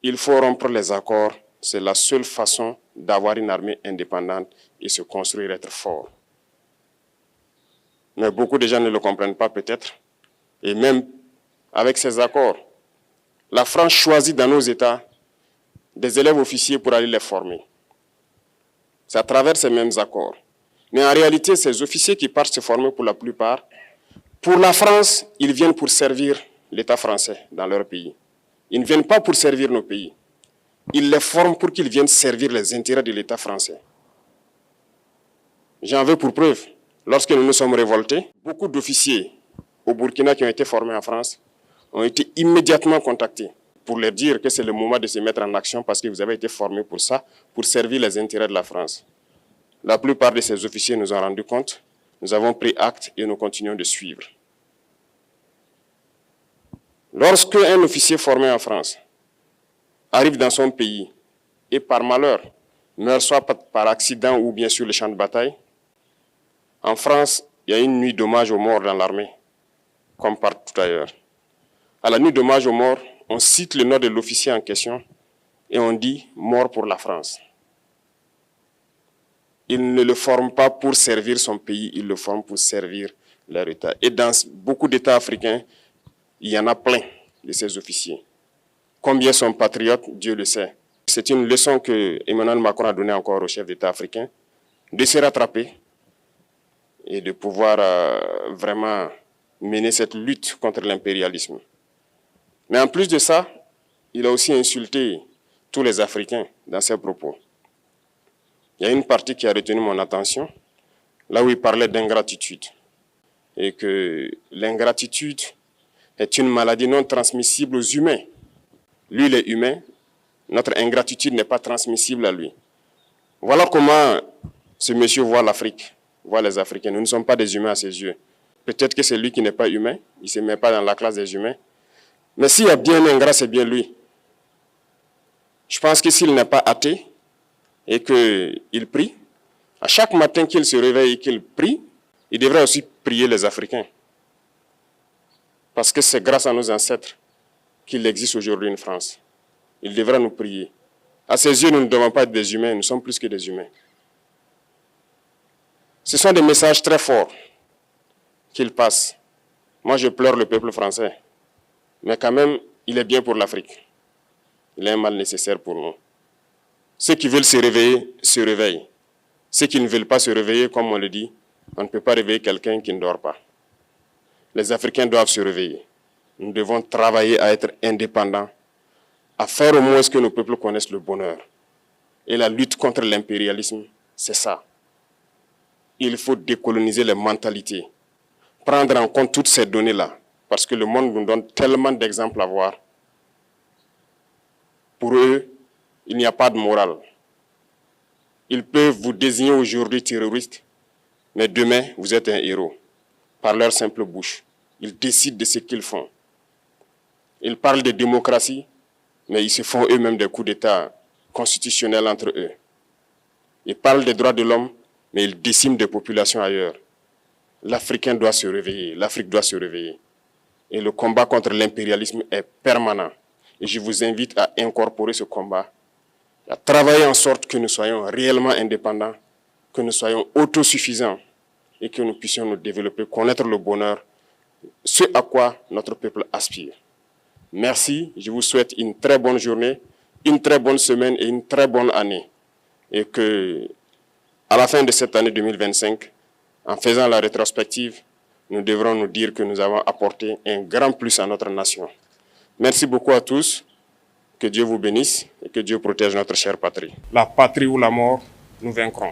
Il faut rompre les accords. C'est la seule façon d'avoir une armée indépendante et se construire, être fort. Mais beaucoup de gens ne le comprennent pas peut-être. Et même avec ces accords, la France choisit dans nos États des élèves officiers pour aller les former. C'est à travers ces mêmes accords. Mais en réalité, ces officiers qui partent se former pour la plupart, pour la France, ils viennent pour servir l'État français dans leur pays. Ils ne viennent pas pour servir nos pays. Ils les forment pour qu'ils viennent servir les intérêts de l'État français. J'en veux pour preuve. Lorsque nous nous sommes révoltés, beaucoup d'officiers au Burkina qui ont été formés en France ont été immédiatement contactés pour leur dire que c'est le moment de se mettre en action parce que vous avez été formés pour ça, pour servir les intérêts de la France. La plupart de ces officiers nous ont rendu compte, nous avons pris acte et nous continuons de suivre. Lorsque un officier formé en France arrive dans son pays et par malheur meurt soit par accident ou bien sur le champ de bataille, en France, il y a une nuit d'hommage aux morts dans l'armée, comme partout ailleurs. À la nuit d'hommage aux morts, on cite le nom de l'officier en question et on dit « mort pour la France ». Il ne le forme pas pour servir son pays, il le forme pour servir leur État. Et dans beaucoup d'États africains, il y en a plein de ces officiers. Combien sont patriotes, Dieu le sait. C'est une leçon que Emmanuel Macron a donnée encore aux chefs d'État africains, de se rattraper et de pouvoir vraiment mener cette lutte contre l'impérialisme. Mais en plus de ça, il a aussi insulté tous les Africains dans ses propos. Il y a une partie qui a retenu mon attention, là où il parlait d'ingratitude. Et que l'ingratitude est une maladie non transmissible aux humains. Lui, il est humain, notre ingratitude n'est pas transmissible à lui. Voilà comment ce monsieur voit l'Afrique, voit les Africains. Nous ne sommes pas des humains à ses yeux. Peut-être que c'est lui qui n'est pas humain, il ne se met pas dans la classe des humains. Mais s'il y a bien un ingrat, c'est bien lui. Je pense que s'il n'est pas athée et qu'il prie, à chaque matin qu'il se réveille et qu'il prie, il devrait aussi prier les Africains. Parce que c'est grâce à nos ancêtres qu'il existe aujourd'hui une France. Il devrait nous prier. À ses yeux, nous ne devons pas être des humains, nous sommes plus que des humains. Ce sont des messages très forts qu'il passe. Moi, je pleure le peuple français. Mais quand même, il est bien pour l'Afrique. Il est un mal nécessaire pour nous. Ceux qui veulent se réveiller, se réveillent. Ceux qui ne veulent pas se réveiller, comme on le dit, on ne peut pas réveiller quelqu'un qui ne dort pas. Les Africains doivent se réveiller. Nous devons travailler à être indépendants, à faire au moins ce que nos peuples connaissent le bonheur. Et la lutte contre l'impérialisme, c'est ça. Il faut décoloniser les mentalités, prendre en compte toutes ces données-là, parce que le monde nous donne tellement d'exemples à voir. Pour eux, il n'y a pas de morale. Ils peuvent vous désigner aujourd'hui terroriste, mais demain, vous êtes un héros, par leur simple bouche. Ils décident de ce qu'ils font. Ils parlent de démocratie, mais ils se font eux-mêmes des coups d'État constitutionnels entre eux. Ils parlent des droits de l'homme, mais ils déciment des populations ailleurs. L'Africain doit se réveiller, l'Afrique doit se réveiller. Et le combat contre l'impérialisme est permanent. Et je vous invite à incorporer ce combat, à travailler en sorte que nous soyons réellement indépendants, que nous soyons autosuffisants et que nous puissions nous développer, connaître le bonheur, ce à quoi notre peuple aspire. Merci, je vous souhaite une très bonne journée, une très bonne semaine et une très bonne année. Et que, à la fin de cette année 2025, en faisant la rétrospective, nous devrons nous dire que nous avons apporté un grand plus à notre nation. Merci beaucoup à tous, que Dieu vous bénisse et que Dieu protège notre chère patrie. La patrie ou la mort, nous vaincrons.